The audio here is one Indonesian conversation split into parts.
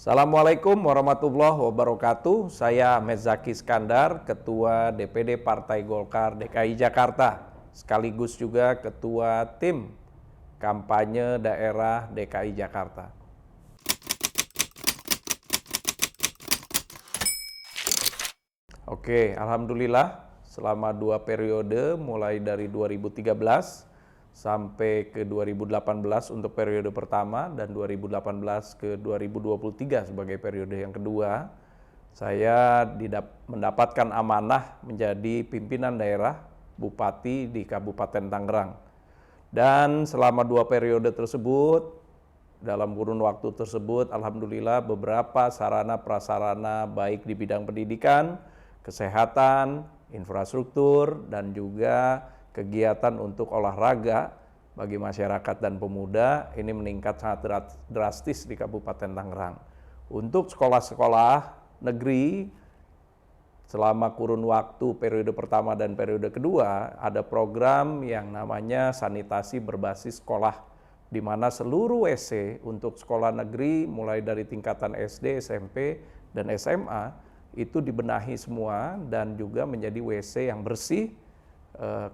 Assalamualaikum warahmatullahi wabarakatuh. Saya Ahmed Zaki Iskandar, Ketua DPD Partai Golkar DKI Jakarta, sekaligus juga Ketua Tim Kampanye Daerah DKI Jakarta. Oke, alhamdulillah selama 2 periode mulai dari 2013 sampai ke 2018 untuk periode pertama dan 2018 ke 2023 sebagai periode yang kedua, saya mendapatkan amanah menjadi pimpinan daerah Bupati di Kabupaten Tangerang. Dan selama 2 periode tersebut, dalam kurun waktu tersebut, alhamdulillah beberapa sarana prasarana baik di bidang pendidikan, kesehatan, infrastruktur, dan juga kegiatan untuk olahraga bagi masyarakat dan pemuda ini meningkat sangat drastis di Kabupaten Tangerang. Untuk sekolah-sekolah negeri selama kurun waktu periode pertama dan periode kedua ada program yang namanya sanitasi berbasis sekolah, di mana seluruh WC untuk sekolah negeri mulai dari tingkatan SD, SMP, dan SMA itu dibenahi semua dan juga menjadi WC yang bersih,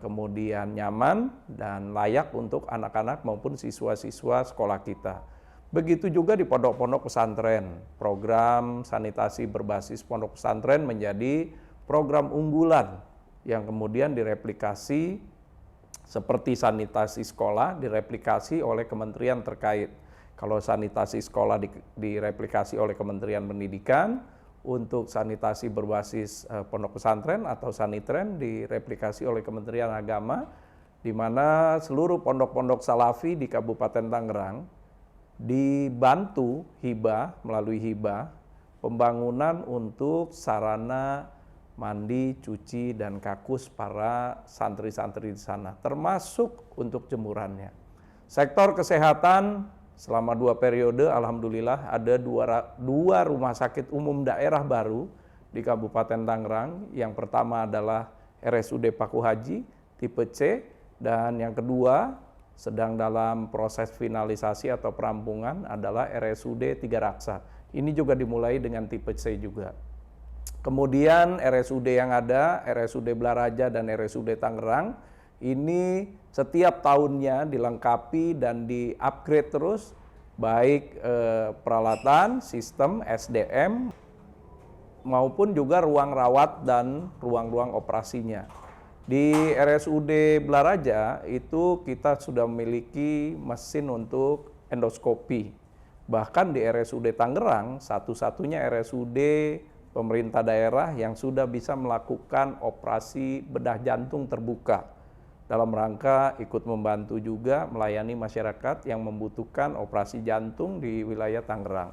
kemudian nyaman dan layak untuk anak-anak maupun siswa-siswa sekolah kita. Begitu juga di pondok-pondok pesantren, program sanitasi berbasis pondok pesantren menjadi program unggulan yang kemudian direplikasi seperti sanitasi sekolah direplikasi oleh kementerian terkait. Kalau sanitasi sekolah direplikasi oleh Kementerian Pendidikan, untuk sanitasi berbasis pondok pesantren atau sanitren direplikasi oleh Kementerian Agama, di mana seluruh pondok-pondok salafi di Kabupaten Tangerang dibantu melalui hibah pembangunan untuk sarana mandi, cuci, dan kakus para santri-santri di sana, termasuk untuk jemurannya. Sektor kesehatan selama 2 periode, alhamdulillah ada dua rumah sakit umum daerah baru di Kabupaten Tangerang. Yang pertama adalah RSUD Paku Haji tipe C, dan yang kedua sedang dalam proses finalisasi atau perampungan adalah RSUD Tiga Raksa. Ini juga dimulai dengan tipe C juga. Kemudian RSUD yang ada, RSUD Blaraja dan RSUD Tangerang, ini setiap tahunnya dilengkapi dan di-upgrade terus, baik peralatan, sistem, SDM, maupun juga ruang rawat dan ruang-ruang operasinya. Di RSUD Blaraja itu kita sudah memiliki mesin untuk endoskopi. Bahkan di RSUD Tangerang, satu-satunya RSUD pemerintah daerah yang sudah bisa melakukan operasi bedah jantung terbuka, dalam rangka ikut membantu juga melayani masyarakat yang membutuhkan operasi jantung di wilayah Tangerang.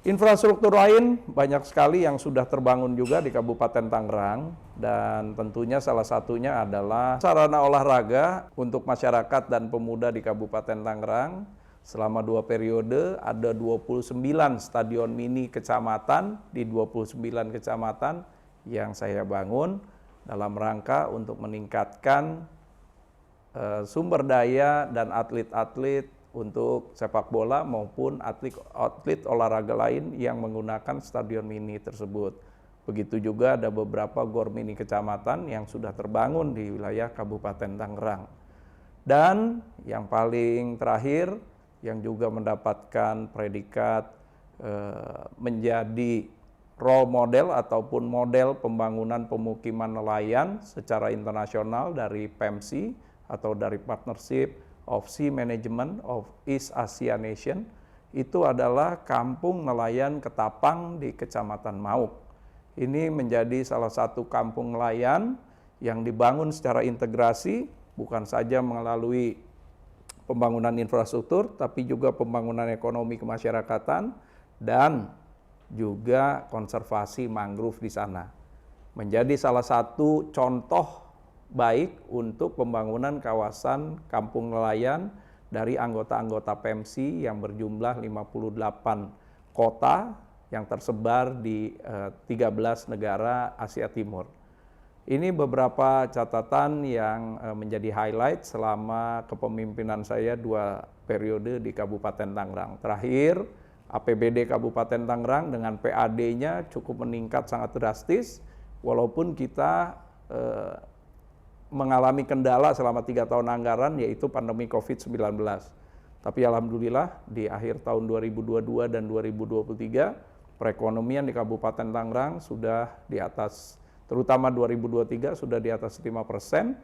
Infrastruktur lain banyak sekali yang sudah terbangun juga di Kabupaten Tangerang, dan tentunya salah satunya adalah sarana olahraga untuk masyarakat dan pemuda di Kabupaten Tangerang. Selama 2 periode ada 29 stadion mini kecamatan di 29 kecamatan yang saya bangun dalam rangka untuk meningkatkan sumber daya dan atlet-atlet untuk sepak bola maupun atlet olahraga lain yang menggunakan stadion mini tersebut. Begitu juga ada beberapa gor mini kecamatan yang sudah terbangun di wilayah Kabupaten Tangerang. Dan yang paling terakhir, yang juga mendapatkan predikat menjadi role model ataupun model pembangunan pemukiman nelayan secara internasional dari PEMSI atau dari Partnership of Sea Management of East Asia Nation, itu adalah Kampung Nelayan Ketapang di Kecamatan Mauk. Ini menjadi salah satu kampung nelayan yang dibangun secara integrasi, bukan saja melalui pembangunan infrastruktur, tapi juga pembangunan ekonomi kemasyarakatan dan juga konservasi mangrove di sana. Menjadi salah satu contoh baik untuk pembangunan kawasan kampung nelayan dari anggota-anggota PEMSI yang berjumlah 58 kota yang tersebar di 13 negara Asia Timur. Ini beberapa catatan yang menjadi highlight selama kepemimpinan saya 2 periode di Kabupaten Tangerang. Terakhir, APBD Kabupaten Tangerang dengan PAD-nya cukup meningkat sangat drastis, walaupun kita mengalami kendala selama 3 tahun anggaran, yaitu pandemi COVID-19. Tapi alhamdulillah di akhir tahun 2022 dan 2023, perekonomian di Kabupaten Tangerang sudah di atas, terutama 2023 sudah di atas 5%,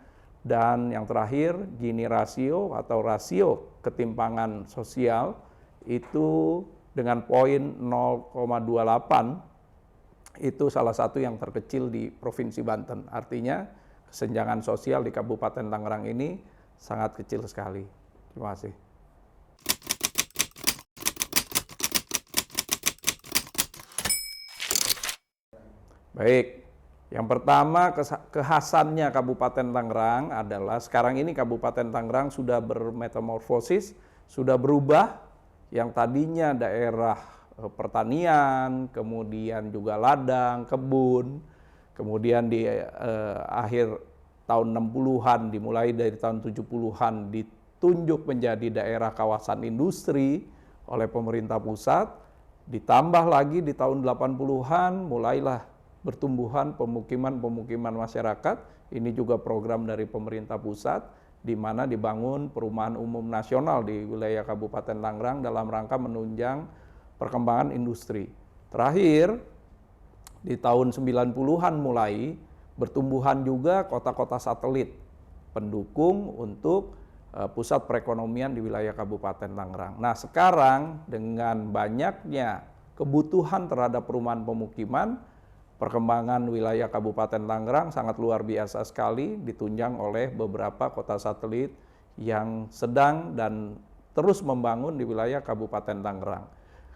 dan yang terakhir Gini rasio atau rasio ketimpangan sosial itu dengan poin 0,28 itu salah satu yang terkecil di Provinsi Banten. Artinya kesenjangan sosial di Kabupaten Tangerang ini sangat kecil sekali. Terima kasih. Baik. Yang pertama, kekhasannya Kabupaten Tangerang adalah sekarang ini Kabupaten Tangerang sudah bermetamorfosis, sudah berubah, yang tadinya daerah pertanian, kemudian juga ladang, kebun, kemudian di akhir tahun 60-an, dimulai dari tahun 70-an, ditunjuk menjadi daerah kawasan industri oleh pemerintah pusat, ditambah lagi di tahun 80-an mulailah bertumbuhan pemukiman masyarakat. Ini juga program dari pemerintah pusat, di mana dibangun perumahan umum nasional di wilayah Kabupaten Tangerang dalam rangka menunjang perkembangan industri. Terakhir, di tahun 90-an mulai bertumbuhan juga kota-kota satelit pendukung untuk pusat perekonomian di wilayah Kabupaten Tangerang. Nah, sekarang dengan banyaknya kebutuhan terhadap perumahan pemukiman, perkembangan wilayah Kabupaten Tangerang sangat luar biasa sekali, ditunjang oleh beberapa kota satelit yang sedang dan terus membangun di wilayah Kabupaten Tangerang.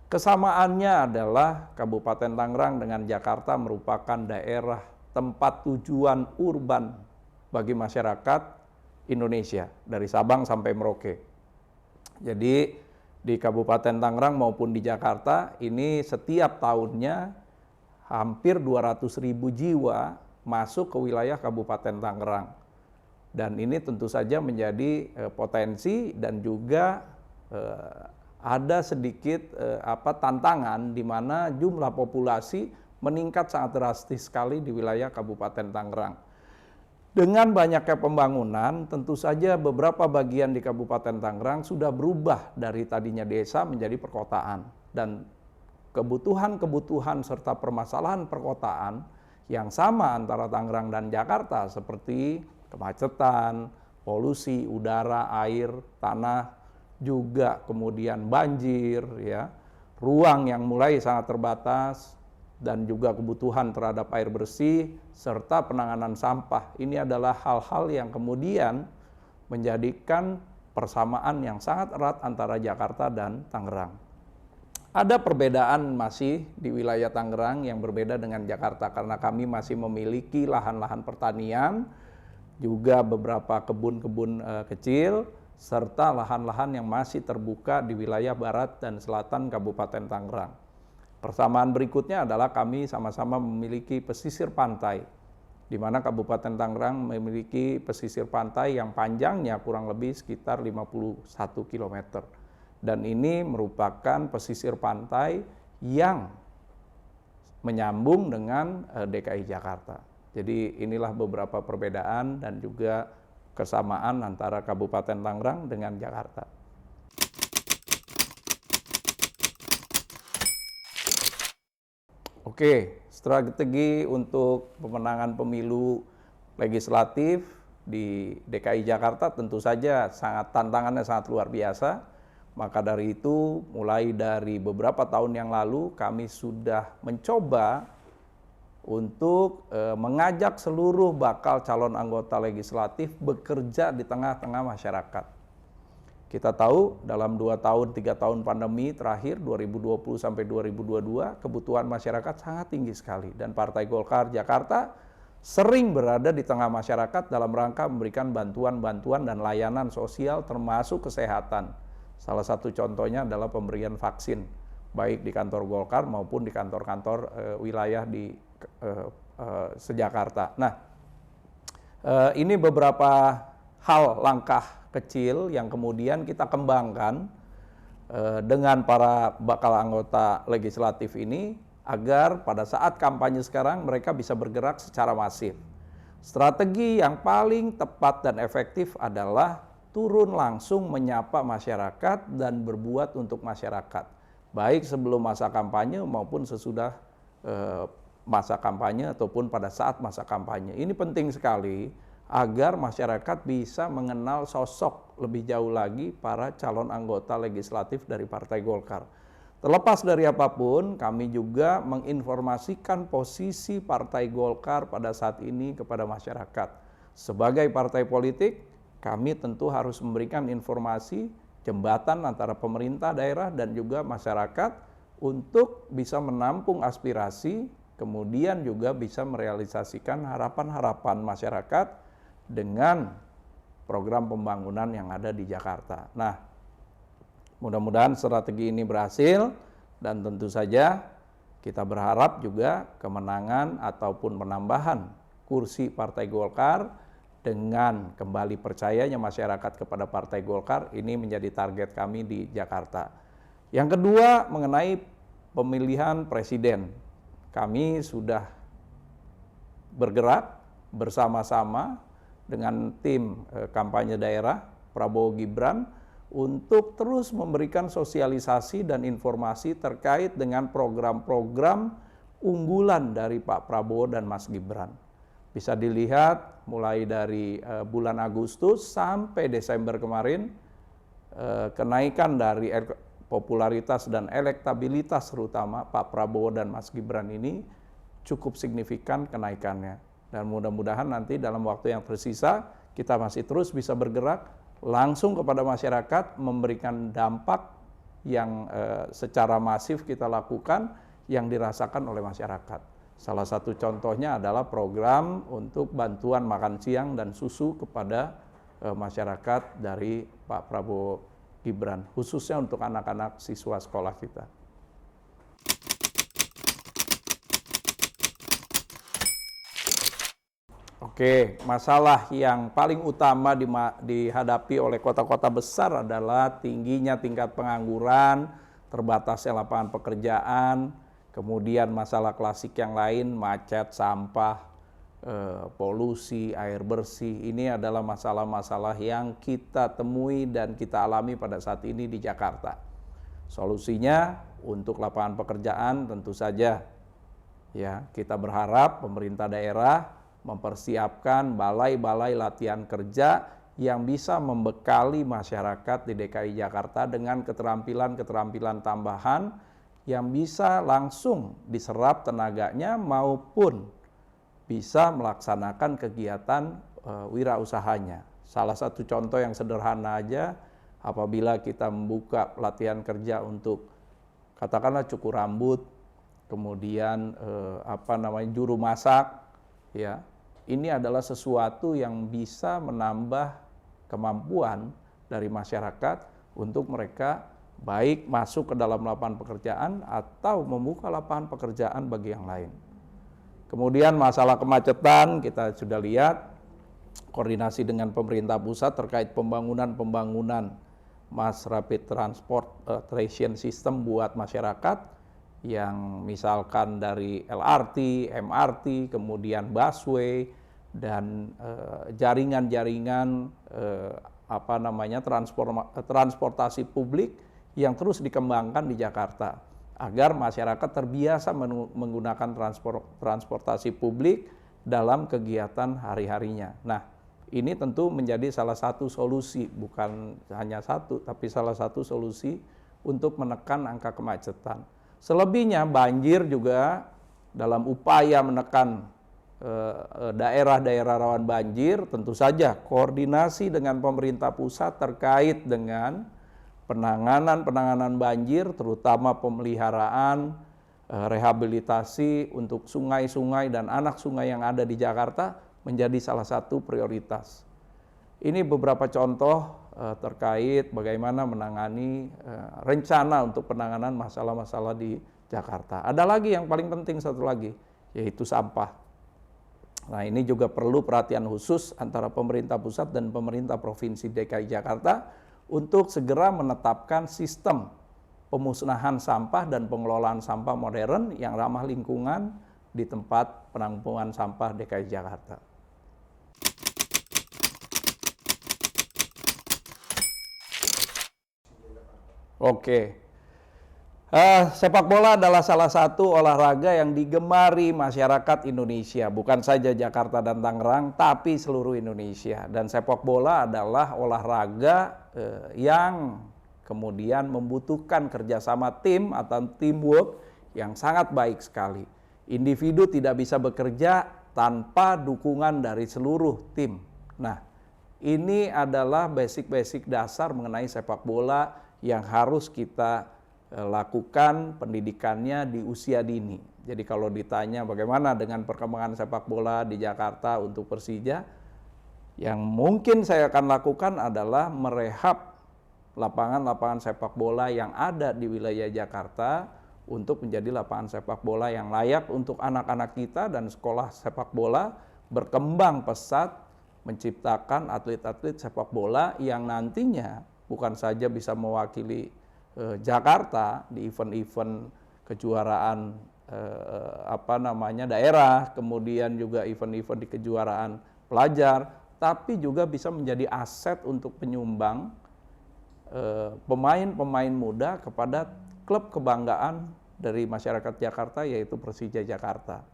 Kesamaannya adalah Kabupaten Tangerang dengan Jakarta merupakan daerah tempat tujuan urban bagi masyarakat Indonesia, dari Sabang sampai Merauke. Jadi di Kabupaten Tangerang maupun di Jakarta ini setiap tahunnya hampir 200.000 jiwa masuk ke wilayah Kabupaten Tangerang. Dan ini tentu saja menjadi potensi dan juga ada sedikit tantangan di mana jumlah populasi meningkat sangat drastis sekali di wilayah Kabupaten Tangerang. Dengan banyaknya pembangunan, tentu saja beberapa bagian di Kabupaten Tangerang sudah berubah dari tadinya desa menjadi perkotaan. Dan kebutuhan-kebutuhan serta permasalahan perkotaan yang sama antara Tangerang dan Jakarta seperti kemacetan, polusi udara, air, tanah, juga kemudian banjir, ya, ruang yang mulai sangat terbatas, dan juga kebutuhan terhadap air bersih serta penanganan sampah. Ini adalah hal-hal yang kemudian menjadikan persamaan yang sangat erat antara Jakarta dan Tangerang. Ada perbedaan masih di wilayah Tangerang yang berbeda dengan Jakarta karena kami masih memiliki lahan-lahan pertanian, juga beberapa kebun-kebun kecil, serta lahan-lahan yang masih terbuka di wilayah barat dan selatan Kabupaten Tangerang. Persamaan berikutnya adalah kami sama-sama memiliki pesisir pantai, di mana Kabupaten Tangerang memiliki pesisir pantai yang panjangnya kurang lebih sekitar 51 km. Dan ini merupakan pesisir pantai yang menyambung dengan DKI Jakarta. Jadi inilah beberapa perbedaan dan juga kesamaan antara Kabupaten Tangerang dengan Jakarta. Oke, strategi untuk pemenangan pemilu legislatif di DKI Jakarta tentu saja tantangannya sangat luar biasa. Maka dari itu, mulai dari beberapa tahun yang lalu, kami sudah mencoba untuk mengajak seluruh bakal calon anggota legislatif bekerja di tengah-tengah masyarakat. Kita tahu dalam 2 tahun, 3 tahun pandemi terakhir, 2020 sampai 2022, kebutuhan masyarakat sangat tinggi sekali. Dan Partai Golkar Jakarta sering berada di tengah masyarakat dalam rangka memberikan bantuan-bantuan dan layanan sosial termasuk kesehatan. Salah satu contohnya adalah pemberian vaksin, baik di kantor Golkar maupun di kantor-kantor wilayah di se-Jakarta. Nah, ini beberapa hal langkah kecil yang kemudian kita kembangkan dengan para bakal anggota legislatif ini agar pada saat kampanye sekarang mereka bisa bergerak secara masif. Strategi yang paling tepat dan efektif adalah turun langsung menyapa masyarakat dan berbuat untuk masyarakat, baik sebelum masa kampanye maupun sesudah masa kampanye ataupun pada saat masa kampanye. Ini penting sekali agar masyarakat bisa mengenal sosok lebih jauh lagi para calon anggota legislatif dari Partai Golkar. Terlepas dari apapun, kami juga menginformasikan posisi Partai Golkar pada saat ini kepada masyarakat. Sebagai partai politik, kami tentu harus memberikan informasi jembatan antara pemerintah daerah dan juga masyarakat untuk bisa menampung aspirasi, kemudian juga bisa merealisasikan harapan-harapan masyarakat dengan program pembangunan yang ada di Jakarta. Nah, mudah-mudahan strategi ini berhasil dan tentu saja kita berharap juga kemenangan ataupun penambahan kursi Partai Golkar dengan kembali percayanya masyarakat kepada Partai Golkar ini menjadi target kami di Jakarta. Yang kedua mengenai pemilihan presiden. Kami sudah bergerak bersama-sama dengan tim kampanye daerah Prabowo Gibran untuk terus memberikan sosialisasi dan informasi terkait dengan program-program unggulan dari Pak Prabowo dan Mas Gibran. Bisa dilihat mulai dari bulan Agustus sampai Desember kemarin, kenaikan dari popularitas dan elektabilitas terutama Pak Prabowo dan Mas Gibran ini cukup signifikan kenaikannya. Dan mudah-mudahan nanti dalam waktu yang tersisa kita masih terus bisa bergerak langsung kepada masyarakat, memberikan dampak yang secara masif kita lakukan yang dirasakan oleh masyarakat. Salah satu contohnya adalah program untuk bantuan makan siang dan susu kepada masyarakat dari Pak Prabowo Gibran, khususnya untuk anak-anak siswa sekolah kita. Oke, masalah yang paling utama dihadapi oleh kota-kota besar adalah tingginya tingkat pengangguran, terbatasnya lapangan pekerjaan, kemudian masalah klasik yang lain, macet, sampah, polusi, air bersih. Ini adalah masalah-masalah yang kita temui dan kita alami pada saat ini di Jakarta. Solusinya untuk lapangan pekerjaan tentu saja ya, kita berharap pemerintah daerah mempersiapkan balai-balai latihan kerja yang bisa membekali masyarakat di DKI Jakarta dengan keterampilan-keterampilan tambahan yang bisa langsung diserap tenaganya maupun bisa melaksanakan kegiatan wirausahanya. Salah satu contoh yang sederhana aja, apabila kita membuka latihan kerja untuk katakanlah cukur rambut, kemudian juru masak, ya. Ini adalah sesuatu yang bisa menambah kemampuan dari masyarakat untuk mereka baik masuk ke dalam lapangan pekerjaan atau membuka lapangan pekerjaan bagi yang lain. Kemudian masalah kemacetan kita sudah lihat, koordinasi dengan pemerintah pusat terkait pembangunan mass rapid transportation system buat masyarakat, yang misalkan dari LRT, MRT, kemudian busway, dan jaringan-jaringan transportasi publik yang terus dikembangkan di Jakarta agar masyarakat terbiasa menggunakan transportasi publik dalam kegiatan hari-harinya. Nah, ini tentu menjadi salah satu solusi, bukan hanya satu, tapi salah satu solusi untuk menekan angka kemacetan. Selebihnya banjir juga dalam upaya menekan daerah-daerah rawan banjir, tentu saja koordinasi dengan pemerintah pusat terkait dengan penanganan banjir, terutama pemeliharaan, rehabilitasi untuk sungai-sungai dan anak sungai yang ada di Jakarta menjadi salah satu prioritas. Ini beberapa contoh terkait bagaimana menangani rencana untuk penanganan masalah-masalah di Jakarta. Ada lagi yang paling penting, satu lagi, yaitu sampah. Nah, ini juga perlu perhatian khusus antara pemerintah pusat dan pemerintah Provinsi DKI Jakarta untuk segera menetapkan sistem pemusnahan sampah dan pengelolaan sampah modern yang ramah lingkungan di tempat penampungan sampah DKI Jakarta. Oke. Sepak bola adalah salah satu olahraga yang digemari masyarakat Indonesia, bukan saja Jakarta dan Tangerang, tapi seluruh Indonesia. Dan sepak bola adalah olahraga yang kemudian membutuhkan kerjasama tim atau teamwork yang sangat baik sekali. Individu tidak bisa bekerja tanpa dukungan dari seluruh tim. Nah, ini adalah basic-basic dasar mengenai sepak bola yang harus kita lakukan pendidikannya di usia dini. Jadi kalau ditanya bagaimana dengan perkembangan sepak bola di Jakarta untuk Persija, yang mungkin saya akan lakukan adalah merehab lapangan-lapangan sepak bola yang ada di wilayah Jakarta untuk menjadi lapangan sepak bola yang layak untuk anak-anak kita, dan sekolah sepak bola berkembang pesat menciptakan atlet-atlet sepak bola yang nantinya bukan saja bisa mewakili Jakarta di event-event kejuaraan daerah, kemudian juga event-event di kejuaraan pelajar, tapi juga bisa menjadi aset untuk penyumbang pemain-pemain muda kepada klub kebanggaan dari masyarakat Jakarta, yaitu Persija Jakarta.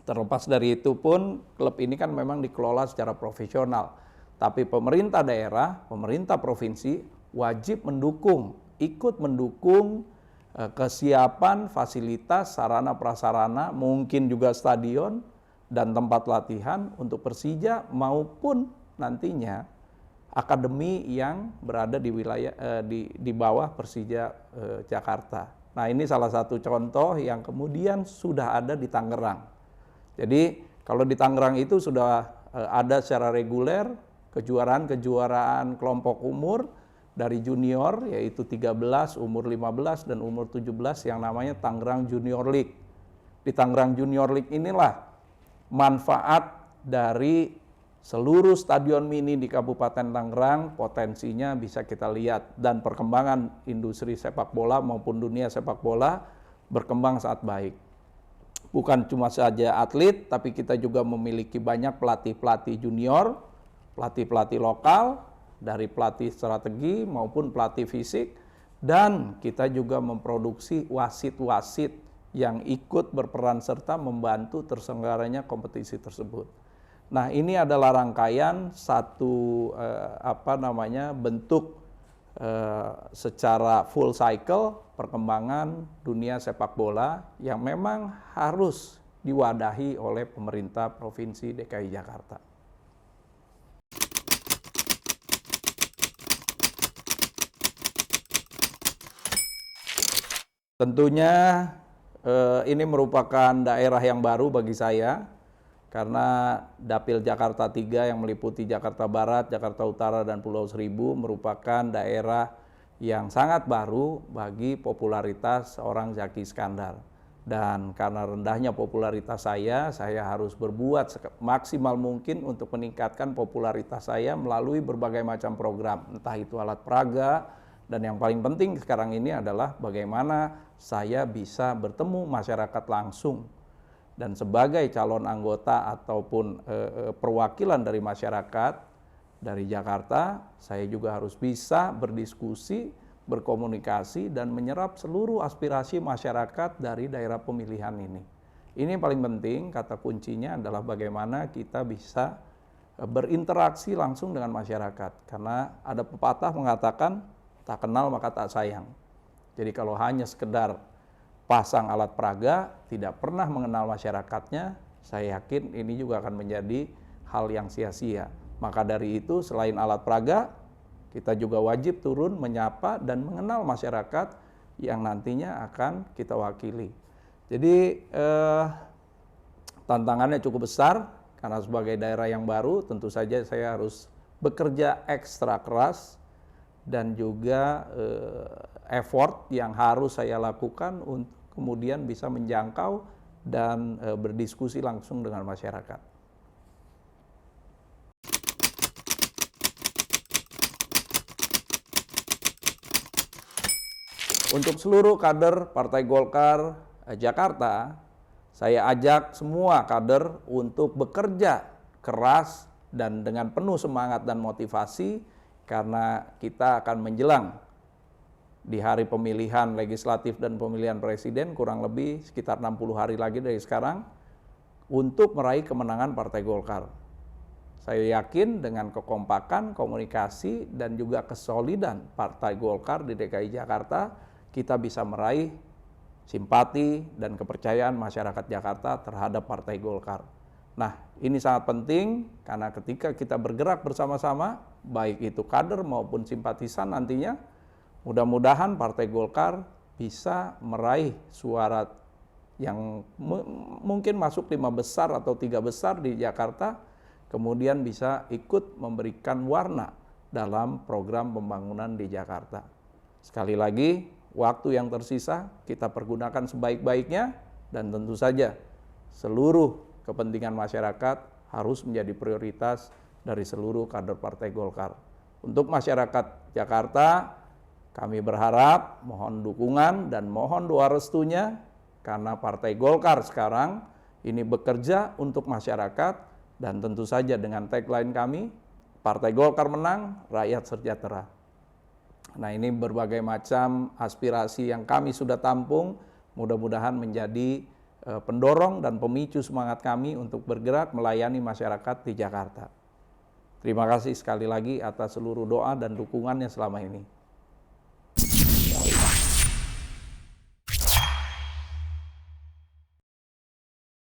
Terlepas dari itu pun, klub ini kan memang dikelola secara profesional, tapi pemerintah daerah, pemerintah provinsi wajib ikut mendukung kesiapan fasilitas, sarana prasarana, mungkin juga stadion dan tempat latihan untuk Persija maupun nantinya akademi yang berada di wilayah di bawah Persija Jakarta. Nah, ini salah satu contoh yang kemudian sudah ada di Tangerang. Jadi kalau di Tangerang itu sudah ada secara reguler kejuaraan kelompok umur dari junior, yaitu 13, umur 15, dan umur 17 yang namanya Tangerang Junior League. Di Tangerang Junior League inilah manfaat dari seluruh stadion mini di Kabupaten Tangerang potensinya bisa kita lihat, dan perkembangan industri sepak bola maupun dunia sepak bola berkembang sangat baik. Bukan cuma saja atlet, tapi kita juga memiliki banyak pelatih-pelatih junior, pelatih-pelatih lokal, dari pelatih strategi maupun pelatih fisik, dan kita juga memproduksi wasit-wasit yang ikut berperan serta membantu terselenggaranya kompetisi tersebut. Nah, ini adalah rangkaian satu bentuk secara full cycle perkembangan dunia sepak bola yang memang harus diwadahi oleh pemerintah Provinsi DKI Jakarta. Tentunya ini merupakan daerah yang baru bagi saya, karena Dapil Jakarta 3 yang meliputi Jakarta Barat, Jakarta Utara, dan Pulau Seribu merupakan daerah yang sangat baru bagi popularitas seorang Zaki Iskandar. Dan karena rendahnya popularitas saya harus berbuat maksimal mungkin untuk meningkatkan popularitas saya melalui berbagai macam program, entah itu alat peraga, dan yang paling penting sekarang ini adalah bagaimana saya bisa bertemu masyarakat langsung. Dan sebagai calon anggota ataupun perwakilan dari masyarakat dari Jakarta, saya juga harus bisa berdiskusi, berkomunikasi, dan menyerap seluruh aspirasi masyarakat dari daerah pemilihan ini. Ini yang paling penting, kata kuncinya adalah bagaimana kita bisa berinteraksi langsung dengan masyarakat. Karena ada pepatah mengatakan, tak kenal maka tak sayang. Jadi kalau hanya sekedar pasang alat peraga, tidak pernah mengenal masyarakatnya, saya yakin ini juga akan menjadi hal yang sia-sia. Maka dari itu, selain alat peraga, kita juga wajib turun menyapa dan mengenal masyarakat yang nantinya akan kita wakili. Jadi tantangannya cukup besar, karena sebagai daerah yang baru tentu saja saya harus bekerja ekstra keras, dan juga effort yang harus saya lakukan untuk kemudian bisa menjangkau dan berdiskusi langsung dengan masyarakat. Untuk seluruh kader Partai Golkar Jakarta, saya ajak semua kader untuk bekerja keras dan dengan penuh semangat dan motivasi karena kita akan menjelang di hari pemilihan legislatif dan pemilihan presiden kurang lebih sekitar 60 hari lagi dari sekarang untuk meraih kemenangan Partai Golkar. Saya yakin dengan kekompakan, komunikasi, dan juga kesolidan Partai Golkar di DKI Jakarta, kita bisa meraih simpati dan kepercayaan masyarakat Jakarta terhadap Partai Golkar. Nah, ini sangat penting karena ketika kita bergerak bersama-sama, baik itu kader maupun simpatisan nantinya, mudah-mudahan Partai Golkar bisa meraih suara yang mungkin masuk 5 besar atau 3 besar di Jakarta, kemudian bisa ikut memberikan warna dalam program pembangunan di Jakarta. Sekali lagi, waktu yang tersisa kita pergunakan sebaik-baiknya dan tentu saja seluruh kepentingan masyarakat harus menjadi prioritas dari seluruh kader Partai Golkar. Untuk masyarakat Jakarta, kami berharap mohon dukungan dan mohon doa restunya karena Partai Golkar sekarang ini bekerja untuk masyarakat dan tentu saja dengan tagline kami, Partai Golkar menang, rakyat sejahtera. Nah, ini berbagai macam aspirasi yang kami sudah tampung, mudah-mudahan menjadi pendorong dan pemicu semangat kami untuk bergerak melayani masyarakat di Jakarta. Terima kasih sekali lagi atas seluruh doa dan dukungannya selama ini.